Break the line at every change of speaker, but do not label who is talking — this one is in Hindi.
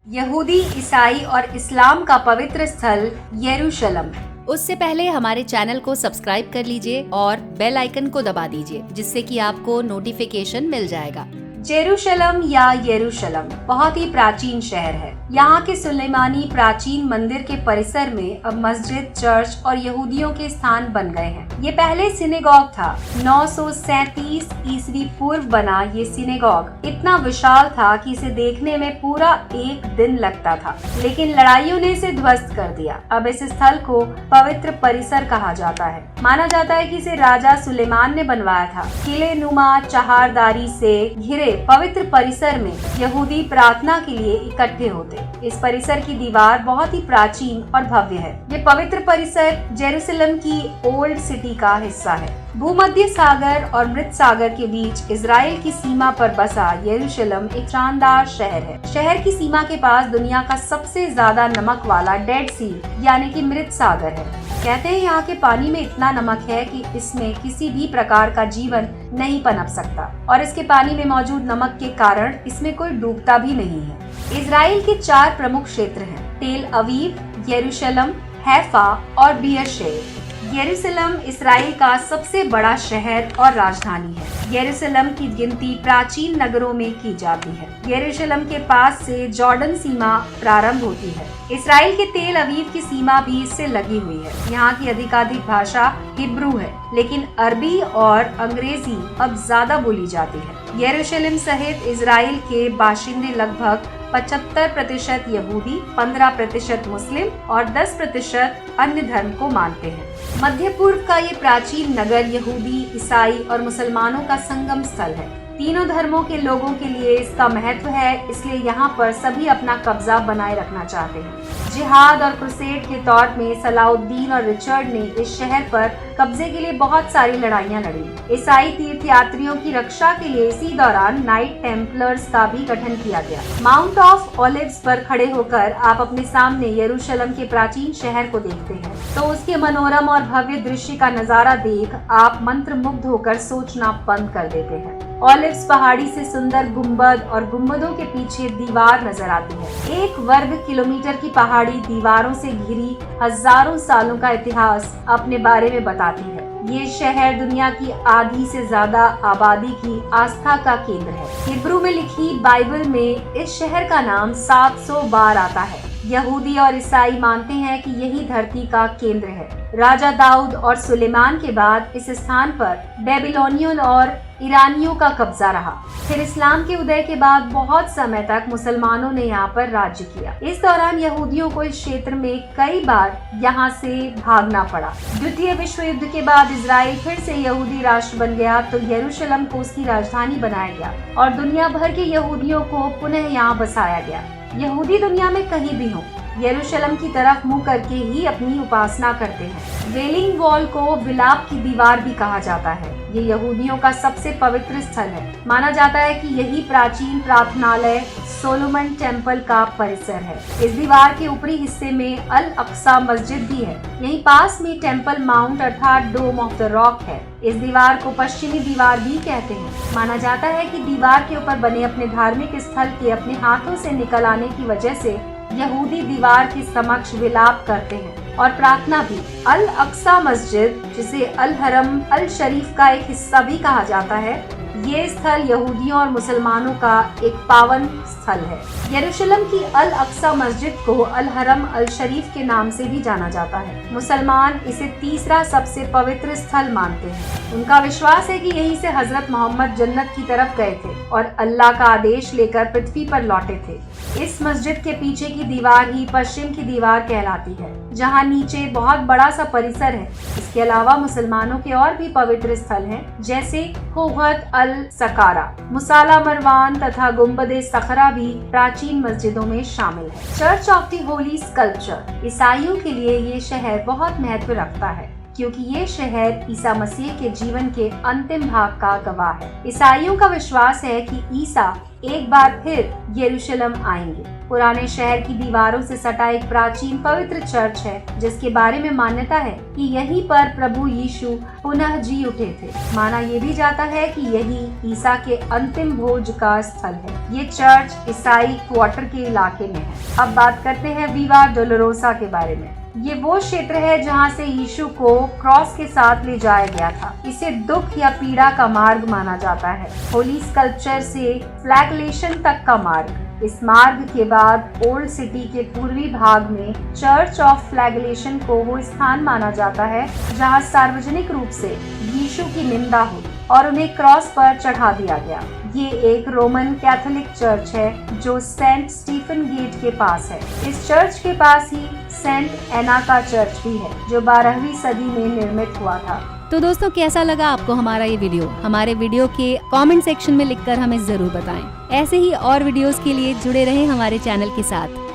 यहूदी, ईसाई और इस्लाम का पवित्र स्थल यरूशलेम।
उससे पहले हमारे चैनल को सब्सक्राइब कर लीजिए और बेल आइकन को दबा दीजिए, जिससे कि आपको नोटिफिकेशन मिल जाएगा।
जेरूशलम या यरूशलेम बहुत ही प्राचीन शहर है। यहाँ के सुलेमानी प्राचीन मंदिर के परिसर में अब मस्जिद, चर्च और यहूदियों के स्थान बन गए हैं। ये पहले सिनेगॉग था। 937 ईस्वी पूर्व बना ये सिनेगॉग इतना विशाल था कि इसे देखने में पूरा एक दिन लगता था, लेकिन लड़ाइयों ने इसे ध्वस्त कर दिया। अब इस स्थल को पवित्र परिसर कहा जाता है। माना जाता है कि इसे राजा सुलेमान ने बनवाया था। किले नुमा चहारदारी से घिरे पवित्र परिसर में यहूदी प्रार्थना के लिए इकट्ठे होते। इस परिसर की दीवार बहुत ही प्राचीन और भव्य है। ये पवित्र परिसर जेरूसलम की ओल्ड सिटी का हिस्सा है। भूमध्य सागर और मृत सागर के बीच इजराइल की सीमा पर बसा यरूशलेम एक शानदार शहर है। शहर की सीमा के पास दुनिया का सबसे ज्यादा नमक वाला डेड सी यानी कि मृत सागर है। कहते हैं यहाँ के पानी में इतना नमक है कि इसमें किसी भी प्रकार का जीवन नहीं पनप सकता, और इसके पानी में मौजूद नमक के कारण इसमें कोई डूबता भी नहीं है। इजराइल के 4 प्रमुख क्षेत्र हैं: टेल अवीव, यरूशलेम, हैफा और बीयरशेब। यरूशलेम इसराइल का सबसे बड़ा शहर और राजधानी है। यरूशलेम की गिनती प्राचीन नगरों में की जाती है। यरूशलेम के पास से जॉर्डन सीमा प्रारंभ होती है। इसराइल के तेल अवीव की सीमा भी इससे लगी हुई है। यहाँ की अधिकाधिक भाषा हिब्रू है, लेकिन अरबी और अंग्रेजी अब ज्यादा बोली जाती है। यरूशलेम सहित इसराइल के बाशिंदे लगभग 75% यहूदी, 15% मुस्लिम और 10% अन्य धर्म को मानते हैं। मध्य पूर्व का ये प्राचीन नगर यहूदी, ईसाई और मुसलमानों का संगम स्थल है। तीनों धर्मों के लोगों के लिए इसका महत्व है, इसलिए यहाँ पर सभी अपना कब्जा बनाए रखना चाहते हैं। जिहाद और क्रुसेड के तौर में सलाउद्दीन और रिचर्ड ने इस शहर पर कब्जे के लिए बहुत सारी लड़ाइयाँ लड़ी। ईसाई तीर्थयात्रियों की रक्षा के लिए इसी दौरान नाइट टेम्पलर्स का भी गठन किया गया। माउंट ऑफ ओलिव्स पर खड़े होकर आप अपने सामने यरूशलेम के प्राचीन शहर को देखते हैं, तो उसके मनोरम और भव्य दृश्य का नजारा देख आप मंत्रमुग्ध होकर सोचना बंद कर देते हैं। ओलिव्स पहाड़ी से सुंदर गुंबद और गुंबदों के पीछे दीवार नजर आती है। 1 वर्ग किलोमीटर की पहाड़ी दीवारों से घिरी हजारों सालों का इतिहास अपने बारे में बताती है। ये शहर दुनिया की आधी से ज्यादा आबादी की आस्था का केंद्र है। हिब्रू में लिखी बाइबल में इस शहर का नाम 700 बार आता है। यहूदी और ईसाई मानते हैं कि यही धरती का केंद्र है। राजा दाऊद और सुलेमान के बाद इस स्थान पर बेबीलोनियन और ईरानियों का कब्जा रहा। फिर इस्लाम के उदय के बाद बहुत समय तक मुसलमानों ने यहाँ पर राज्य किया। इस दौरान यहूदियों को इस क्षेत्र में कई बार यहाँ से भागना पड़ा। द्वितीय विश्व युद्ध के बाद इजराइल फिर से यहूदी राष्ट्र बन गया, तो यरूशलेम को उसकी राजधानी बनाया गया और दुनिया भर के यहूदियों को पुनः यहाँ बसाया गया। यहूदी दुनिया में कहीं भी हो, यरूशलेम की तरफ मुंह करके ही अपनी उपासना करते हैं। वेलिंग वॉल को विलाप की दीवार भी कहा जाता है। ये यहूदियों का सबसे पवित्र स्थल है। माना जाता है कि यही प्राचीन प्रार्थनालय सोलोमन टेम्पल का परिसर है। इस दीवार के ऊपरी हिस्से में अल अक्सा मस्जिद भी है। यहीं पास में टेम्पल माउंट अर्थात डोम ऑफ द रॉक है। इस दीवार को पश्चिमी दीवार भी कहते हैं। माना जाता है कि दीवार के ऊपर बने अपने धार्मिक स्थल के अपने हाथों से निकल आने की वजह से यहूदी दीवार के समक्ष विलाप करते हैं और प्रार्थना भी। अल अक्सा मस्जिद, जिसे अल हरम अल शरीफ का एक हिस्सा भी कहा जाता है, ये स्थल यहूदियों और मुसलमानों का एक पावन स्थल है। यरूशलेम की अल अक्सा मस्जिद को अल हरम अल शरीफ के नाम से भी जाना जाता है। मुसलमान इसे तीसरा सबसे पवित्र स्थल मानते हैं। उनका विश्वास है कि यहीं से हजरत मोहम्मद जन्नत की तरफ गए थे और अल्लाह का आदेश लेकर पृथ्वी पर लौटे थे। इस मस्जिद के पीछे की दीवार ही पश्चिम की दीवार कहलाती है, जहाँ नीचे बहुत बड़ा सा परिसर है। इसके अलावा मुसलमानों के और भी पवित्र स्थल हैं, जैसे होहत अल सकारा, मुसाला मरवान तथा गुम्बदे सखरा भी प्राचीन मस्जिदों में शामिल है। Church of the Holi sculpture, ईसाइयों के लिए ये शहर बहुत महत्व रखता है। क्योंकि ये शहर ईसा मसीह के जीवन के अंतिम भाग का गवाह है। ईसाइयों का विश्वास है कि ईसा एक बार फिर यरूशलेम आएंगे। पुराने शहर की दीवारों से सटा एक प्राचीन पवित्र चर्च है, जिसके बारे में मान्यता है कि यहीं पर प्रभु यीशु पुनः जी उठे थे। माना ये भी जाता है कि यही ईसा के अंतिम भोज का स्थल है। ये चर्च ईसाई क्वार्टर के इलाके में है। अब बात करते हैं विवा डोलोरोसा के बारे में। ये वो क्षेत्र है जहाँ से यीशु को क्रॉस के साथ ले जाया गया था। इसे दुख या पीड़ा का मार्ग माना जाता है। होली स्कल्पचर से फ्लैगलेशन तक का मार्ग। इस मार्ग के बाद ओल्ड सिटी के पूर्वी भाग में चर्च ऑफ फ्लैगलेशन को वो स्थान माना जाता है जहाँ सार्वजनिक रूप से यीशु की निंदा हुई और उन्हें क्रॉस पर चढ़ा दिया गया। ये एक रोमन कैथोलिक चर्च है जो सेंट स्टीफन गेट के पास है। इस चर्च के पास ही सेंट एना का चर्च भी है जो 12वीं सदी में निर्मित हुआ था।
तो दोस्तों, कैसा लगा आपको हमारा ये वीडियो? हमारे वीडियो के कमेंट सेक्शन में लिखकर हमें जरूर बताएं। ऐसे ही और वीडियोस के लिए जुड़े रहें हमारे चैनल के साथ।